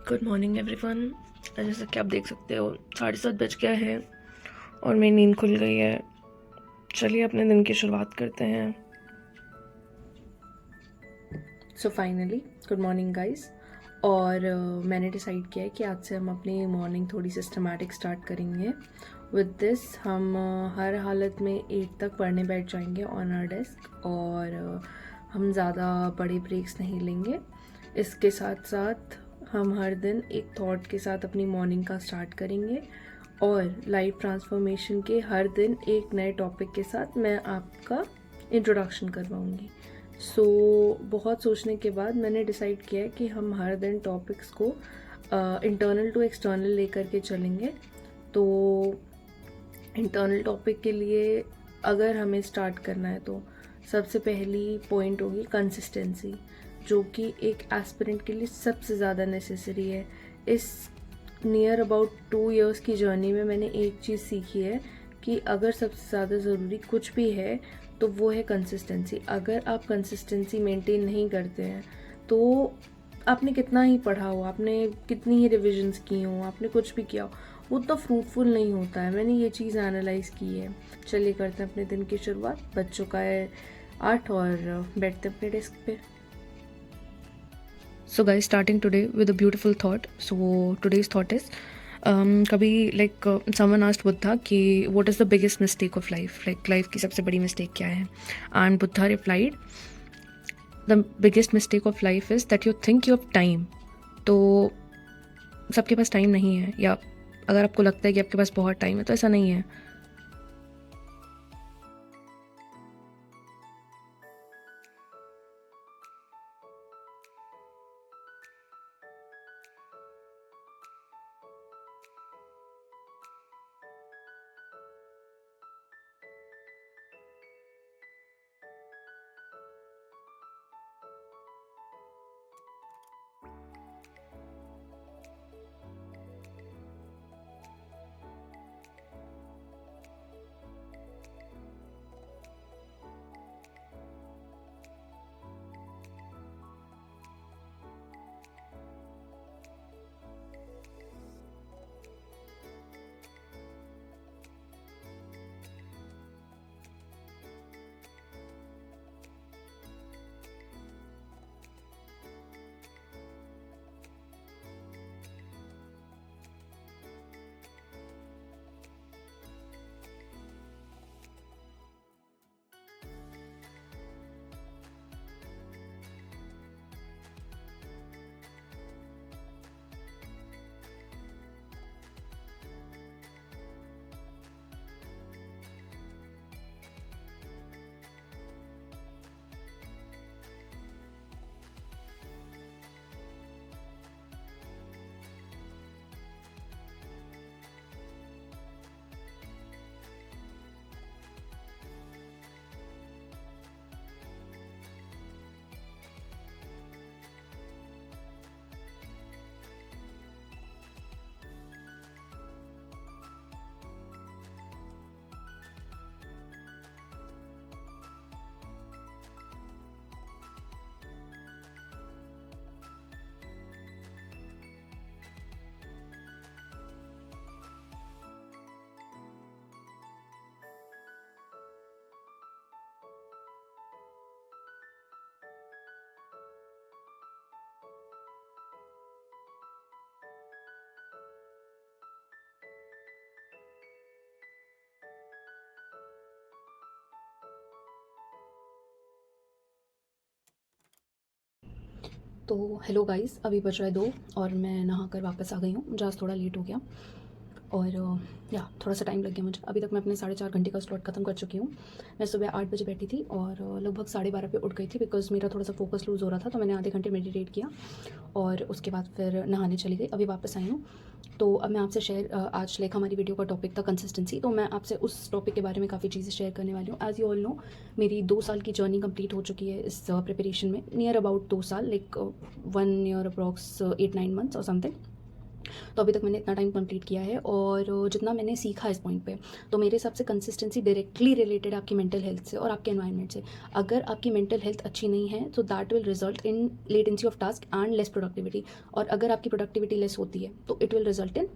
Good morning everyone. जैसा कि आप देख सकते हो 7:30 बज गया है और मेरी नींद खुल गई है। चलिए अपने दिन की शुरुआत करते हैं। So finally good morning guys. और मैंने डिसाइड किया है कि आज से हम अपनी मॉर्निंग थोड़ी सिस्टमैटिक स्टार्ट करेंगे। विद दिस हम हर हालत में 8 तक पढ़ने बैठ जाएंगे ऑन आवर डेस्क और हम ज़्यादा बड़े ब्रेक्स नहीं लेंगे। इसके साथ साथ हम हर दिन एक थॉट के साथ अपनी मॉर्निंग का स्टार्ट करेंगे और लाइफ ट्रांसफॉर्मेशन के हर दिन एक नए टॉपिक के साथ मैं आपका इंट्रोडक्शन करवाऊँगी। बहुत सोचने के बाद मैंने डिसाइड किया है कि हम हर दिन टॉपिक्स को इंटरनल टू एक्सटर्नल लेकर के चलेंगे। तो इंटरनल टॉपिक के लिए अगर हमें स्टार्ट करना है तो सबसे पहली पॉइंट होगी कंसिस्टेंसी, जो कि एक एस्पिरेंट के लिए सबसे ज़्यादा नेसेसरी है। इस नियर अबाउट 2 इयर्स की जर्नी में मैंने एक चीज़ सीखी है कि अगर सबसे ज़्यादा ज़रूरी कुछ भी है तो वो है कंसिस्टेंसी। अगर आप कंसिस्टेंसी मेंटेन नहीं करते हैं तो आपने कितना ही पढ़ा हो, आपने कितनी ही रिविजन्स की हो, आपने कुछ भी किया हो, वो तो फ्रूटफुल नहीं होता है। मैंने ये चीज़ एनालाइज़ की है। चलिए करते हैं अपने दिन की शुरुआत। बच्चों का है 8 और बैठते हैं अपने डेस्क पे। So guys, starting today with a beautiful thought. So today's thought is कभी someone asked Buddha कि what is the biggest mistake of life, like life की सबसे बड़ी mistake क्या है, and Buddha replied the biggest mistake of life is that you think you have time. तो सबके पास time नहीं है, या अगर आपको लगता है कि आपके पास बहुत टाइम है तो ऐसा नहीं है। तो हेलो गाइस, अभी बज रहा है 2 और मैं नहा कर वापस आ गई हूँ। जहाँ थोड़ा लेट हो गया और या थोड़ा सा टाइम लग गया मुझे। अभी तक मैं अपने 4.5 घंटे का स्लॉट ख़त्म कर चुकी हूँ। मैं सुबह 8 बजे बैठी थी और लगभग 12:30 पे उठ गई थी, बिकॉज़ मेरा थोड़ा सा फोकस लूज़ हो रहा था। तो मैंने आधे घंटे मेडिटेट किया और उसके बाद फिर नहाने चली गई। अभी वापस आई हूँ। तो अब मैं आपसे आज हमारी वीडियो का टॉपिक था कंसिस्टेंसी। तो मैं आपसे उस टॉपिक के बारे में काफ़ी चीज़ें शेयर करने वाली हूँ। एज़ यू ऑल नो, मेरी 2 साल की जर्नी कंप्लीट हो चुकी है इस प्रिपरेशन में। नियर अबाउट 2 साल, 1 ईयर अप्रॉक्स 8-9 मंथ्स और समथिंग। तो अभी तक मैंने इतना टाइम कंप्लीट किया है और जितना मैंने सीखा इस पॉइंट पे, तो मेरे हिसाब से कंसिस्टेंसी डायरेक्टली रिलेटेड है आपकी मेंटल हेल्थ से और आपके एनवायरनमेंट से। अगर आपकी मेंटल हेल्थ अच्छी नहीं है तो that will result in latency of task and less productivity, और अगर आपकी प्रोडक्टिविटी लेस होती है तो it will result in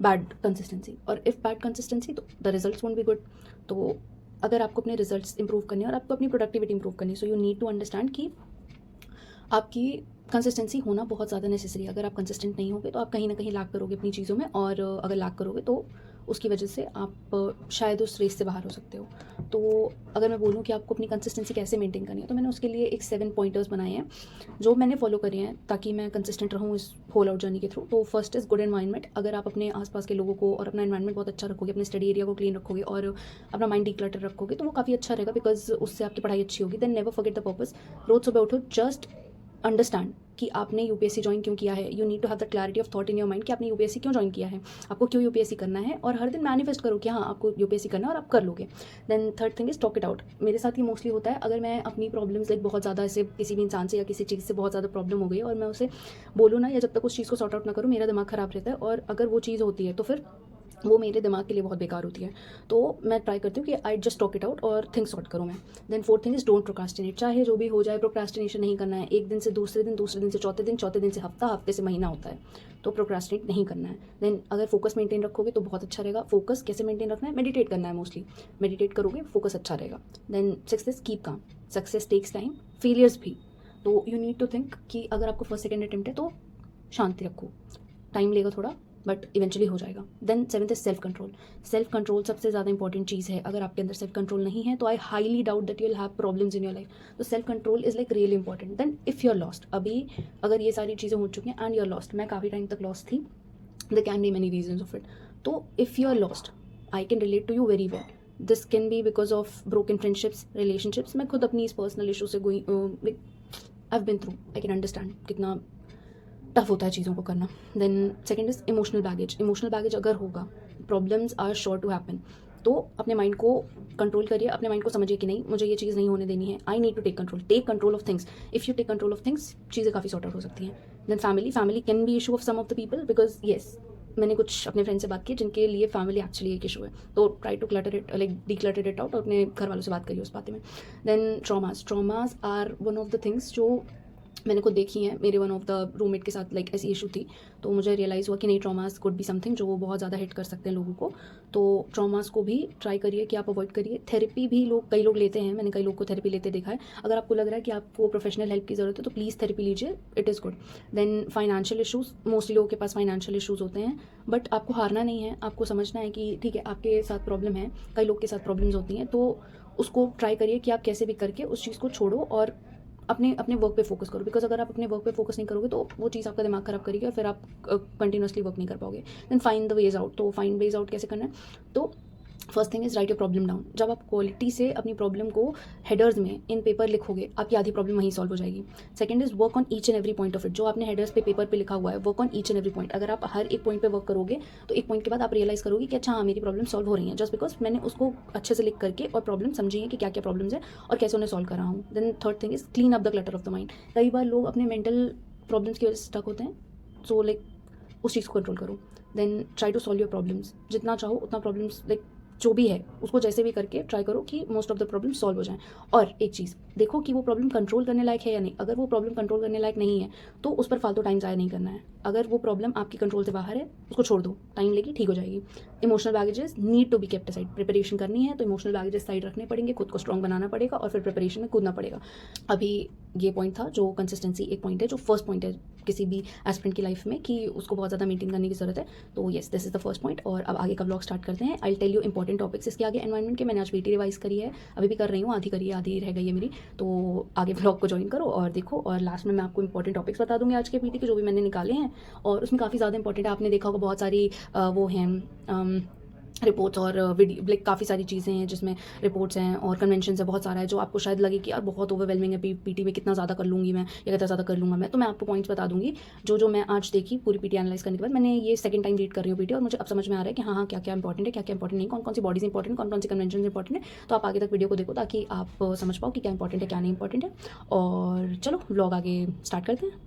bad consistency, और इफ़ बैड कंसिस्टेंसी तो the results won't be good. तो अगर आपको अपने रिजल्ट्स इंप्रूव करने और आपको अपनी प्रोडक्टिविटी इंप्रूव करनी, so you need to understand कि आपकी कंसिस्टेंसी होना बहुत ज़्यादा नेसेसरी है। अगर आप कंसिस्टेंट नहीं होगे तो आप कहीं ना कहीं लैग करोगे अपनी चीज़ों में, और अगर लैग करोगे तो उसकी वजह से आप शायद उस रेस से बाहर हो सकते हो। तो अगर मैं बोलूँ कि आपको अपनी कंसिस्टेंसी कैसे मेंटेन करनी है, तो मैंने उसके लिए एक 7 पॉइंटर्स बनाए हैं जो मैंने फॉलो करे हैं ताकि मैं कंसिस्टेंट रहूँ इस होल आउट जर्नी के थ्रू। तो फर्स्ट इज़ गुड एनवायरनमेंट। अगर आप अपने आसपास के लोगों को और अपना एनवायरनमेंट बहुत अच्छा रखोगे, अपने स्टडी एरिया को क्लीन रखोगे और अपना माइंड डिक्लटर रखोगे, तो वो काफ़ी अच्छा रहेगा, बिकॉज उससे आपकी पढ़ाई अच्छी होगी। Then never forget the purpose. रोज सुबह उठो, जस्ट अंडरस्टैंड कि आपने यूपीएससी ज्वाइन क्यों किया है। You need to have the clarity of thought in your mind कि आपने यूपीएससी क्यों ज्वाइन किया है, आपको क्यों यूपीएससी करना है, और हर दिन मैनिफेस्ट करो कि हाँ आपको यूपीएससी करना है और आप कर लोगे। Then third thing is talk it out. मेरे साथ ये मोस्टली होता है, अगर मैं अपनी प्रॉब्लम्स लाइक बहुत ज़्यादा ऐसे किसी भी इंसान से या किसी चीज़ से बहुत ज़्यादा प्रॉब्लम हो गई और मैं उसे बोलूँ ना, या जब तक उस चीज़ को सॉर्ट आउट ना करूँ, मेरा दिमाग ख़राब रहता है, और अगर वो चीज़ होती है तो फिर वो मेरे दिमाग के लिए बहुत बेकार होती है। तो मैं ट्राई करती हूँ कि I just talk it out और थिंग्स सॉर्ट करूँ मैं। Then fourth thing is don't procrastinate. चाहे जो भी हो जाए, प्रोक्रास्टिनेशन नहीं करना है। एक दिन से दूसरे दिन, दूसरे दिन से चौथे दिन, चौथे दिन से हफ्ता, हफ्ते से महीना होता है, तो प्रोक्रास्टिनेट नहीं करना है। देन अगर फोकस मेंटेन रखोगे तो बहुत अच्छा रहेगा। फोकस कैसे मेंटेन रखना है, मेडिटेट करना है मोस्टली। मेडिटेट करोगे फोकस अच्छा रहेगा। Then sixth is keep calm. Success takes time, failures भी। तो यू नीड टू थिंक कि अगर आपको फर्स्ट सेकेंड अटेम्प्ट है तो शांति रखो, टाइम लेगा थोड़ा बट इवेंचुअली हो जाएगा। Then seventh is self control. Self control सबसे ज़्यादा इंपॉर्टेंट चीज़ है। अगर आपके अंदर सेल्फ कंट्रोल नहीं है तो I highly doubt that you will have problems in your life. तो self control is like really important. Then if you are lost, अभी अगर ये सारी चीज़ें हो चुकी हैं एंड यू आर लॉस्ट, मैं काफ़ी टाइम तक लॉस्ट थी, the can be many reasons of it. तो if you are lost, I can relate to you very well. This can be because of broken friendships, relationships. मैं खुद अपनी इस personal issue से going I have been through, I can understand कितना tough होता है चीज़ों को करना। Then second is emotional baggage. Emotional baggage अगर होगा, problems are sure to happen, तो अपने माइंड को कंट्रोल करिए, अपने माइंड को समझिए कि नहीं, मुझे ये चीज़ नहीं होने देनी है। I need to take control of things. If you take control of things, चीज़ें काफ़ी सॉर्ट आउट हो सकती हैं। Then family can be issue of some of the people, because yes, मैंने कुछ अपने फ्रेंड से बात की जिनके लिए फैमिली एक्चुअली एक इशू है, तो try to clutter it, like declutter it out, और अपने घर वालों से बात करिए उस बातें में। Then traumas are one of the things जो मैंने खुद देखी है। मेरे वन ऑफ द रूममेट के साथ लाइक ऐसी इशू थी, तो मुझे रियलाइज़ हुआ कि नहीं, ट्रॉमास कुड बी समथिंग जो बहुत ज़्यादा हिट कर सकते हैं लोगों को। तो ट्रॉमास को भी ट्राई करिए कि आप अवॉइड करिए। थेरेपी भी कई लोग लेते हैं, मैंने कई लोग को थेरेपी लेते देखा है। अगर आपको लग रहा है कि आपको प्रोफेशनल हेल्प की ज़रूरत है तो प्लीज़ थेरेपी लीजिए, it is good. Then financial issues, mostly लोगों के पास फाइनेंशियल इशूज़ होते हैं, बट आपको हारना नहीं है। आपको समझना है कि ठीक है, आपके साथ प्रॉब्लम है, कई लोग के साथ प्रॉब्लम्स होती हैं, तो उसको ट्राई करिए कि आप कैसे भी करके उस चीज़ को छोड़ो और अपने अपने वर्क पे फोकस करो। बिकॉज अगर आप अपने वर्क पे फोकस नहीं करोगे तो वो चीज़ आपका दिमाग खराब करेगी और फिर आप कंटिन्यूसली वर्क नहीं कर पाओगे। Then find the ways out. तो फाइंड वेज आउट कैसे करना है, तो first thing is write your problem down. जब आप क्वालिटी से अपनी प्रॉब्लम को हेडर्स में इन पेपर लिखोगे, आपकी आधी प्रॉब्लम वहीं सॉल्व हो जाएगी। Second is work on each and every point of it. जो आपने हेडर्स पे पेपर पे लिखा हुआ है, work on each and every point. अगर आप हर एक पॉइंट पे वर्क करोगे तो एक पॉइंट के बाद आप रियलाइज करोगे कि अच्छा हाँ, मेरी प्रॉब्लम सॉल्व हो रही है, जस्ट बिकॉज मैंने उसको अच्छे से लिख करके और प्रॉब्लम समझी है कि क्या क्या प्रॉब्लम्स है और कैसे उन्हें सॉल्व कर रहा हूँ। Then third thing is clean up the clutter of the mind. कई बार लोग अपने मेंटल प्रॉब्लम्स की वजह से स्टक होते हैं, सो लाइक उस चीज़ को कंट्रोल करो। Then try to solve your problems, जितना चाहो उतना प्रॉब्लम्स, लाइक जो भी है उसको जैसे भी करके ट्राई करो कि most of the problem solve हो जाएं। और एक चीज़ देखो कि वो प्रॉब्लम कंट्रोल करने लायक है या नहीं। अगर वो प्रॉब्लम कंट्रोल करने लायक नहीं है तो उस पर फालतू टाइम ज़ाया नहीं करना है। अगर वो प्रॉब्लम आपकी कंट्रोल से बाहर है, उसको छोड़ दो, टाइम लेगी, ठीक हो जाएगी। Emotional baggages need to be kept side. Preparation करनी है तो इमोशनल बैगेजेस साइड रखने पड़ेंगे, खुद को स्ट्रॉन्ग बनाना पड़ेगा और फिर प्रिपरेशन में कूदना पड़ेगा। अभी ये पॉइंट था जो कंसिस्टेंसी एक पॉइंट है, जो फर्स्ट पॉइंट है किसी भी एस्पिरेंट की लाइफ में कि उसको बहुत ज़्यादा मेंटेन करने की ज़रूरत है। तो yes, this is the first point. और अब आगे का ब्लॉग स्टार्ट करते हैं। I tell you important topics इसके आगे एनवायरनमेंट के। मैंने आज पीटी रिवाइज करी है, अभी भी कर रही हूँ, आधी करी है, आधी रह गई है मेरी। तो आगे ब्लॉग को ज्वाइन करो और देखो, और लास्ट में मैं आपको इंपॉर्टेंट टॉपिक्स बता दूँगी आज के पीटी के, जो भी मैंने निकाले हैं, और उसमें काफ़ी ज़्यादा इंपॉर्टेंट है। आपने देखा होगा बहुत सारी वो हैं रिपोर्ट्स और वीडियो, लाइक काफ़ी सारी चीज़ें हैं जिसमें रिपोर्ट्स हैं और कन्वेंशन है, बहुत सारा है, जो आपको शायद लगे कि यार बहुत ओवरवेलमिंग है, पीटी में कितना ज़्यादा कर लूँगी मैं या कितना ज़्यादा कर लूँगा मैं। तो मैं आपको पॉइंट्स बता दूँगी जो मैं आज देखी पूरी पीटी एनालाइज करने के बाद। मैंने ये सेकंड टाइम रीड कर रही हूँ पीटी और मुझे अब समझ में आ रहा है कि हाँ क्या क्या इंपॉर्टेंट है, क्या क्या इंपॉर्टेंट नहीं, कौन कौन सी बॉडीज इंपॉर्टेंट, कौन कौन सी कन्वेंशन इंपॉर्टेंट है। तो आप आगे तक वीडियो को देखो ताकि आप समझ पाओ कि क्या इंपॉर्टेंट है, क्या नहीं इंपॉर्टेंट है। और चलो व्लॉग आगे स्टार्ट करते हैं।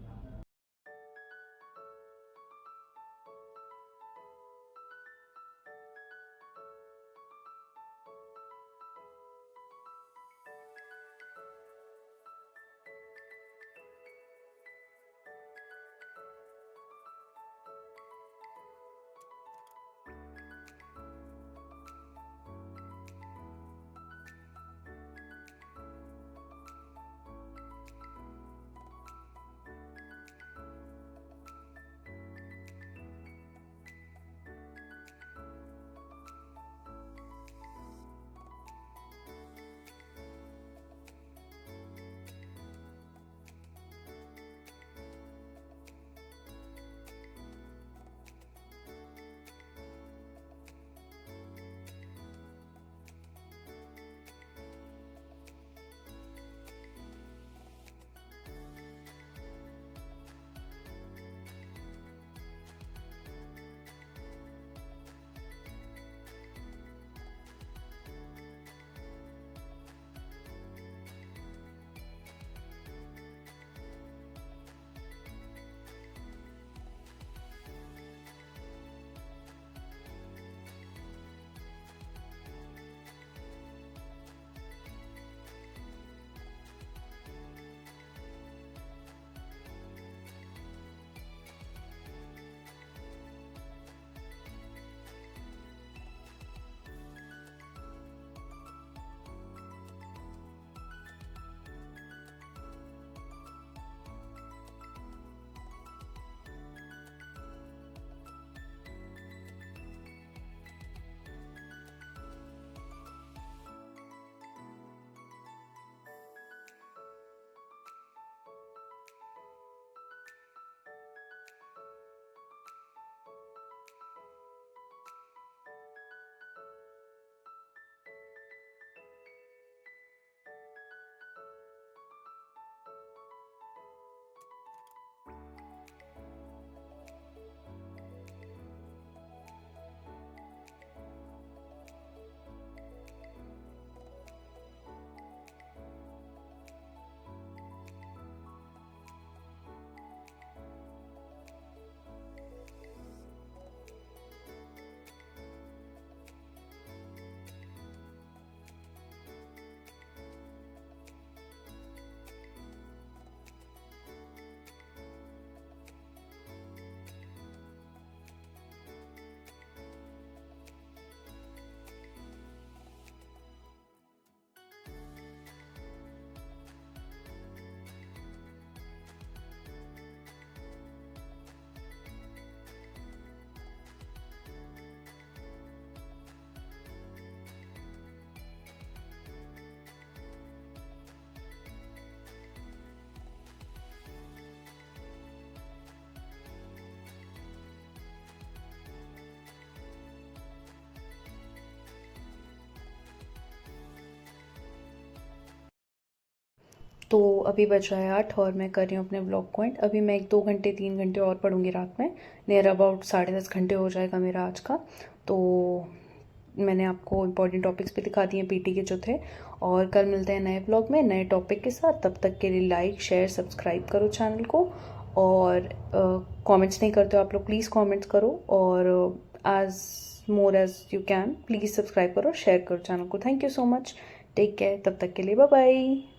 तो अभी बज रहा है 8 और मैं कर रही हूँ अपने ब्लॉग को एंड। अभी मैं 1-2 घंटे 3 घंटे और पढ़ूंगी रात में, नियर अबाउट 10:30 घंटे हो जाएगा मेरा आज का। तो मैंने आपको इम्पॉर्टेंट टॉपिक्स भी दिखा दिए पीटी के जो थे, और कल मिलते हैं नए ब्लॉग में नए टॉपिक के साथ। तब तक के लिए लाइक शेयर सब्सक्राइब करो चैनल को, और कमेंट्स नहीं करते हो आप लोग, प्लीज़ कमेंट्स करो, और as more as you can please subscribe करो, शेयर करो चैनल को। Thank you so much, take care, तब तक के लिए बाय बाय।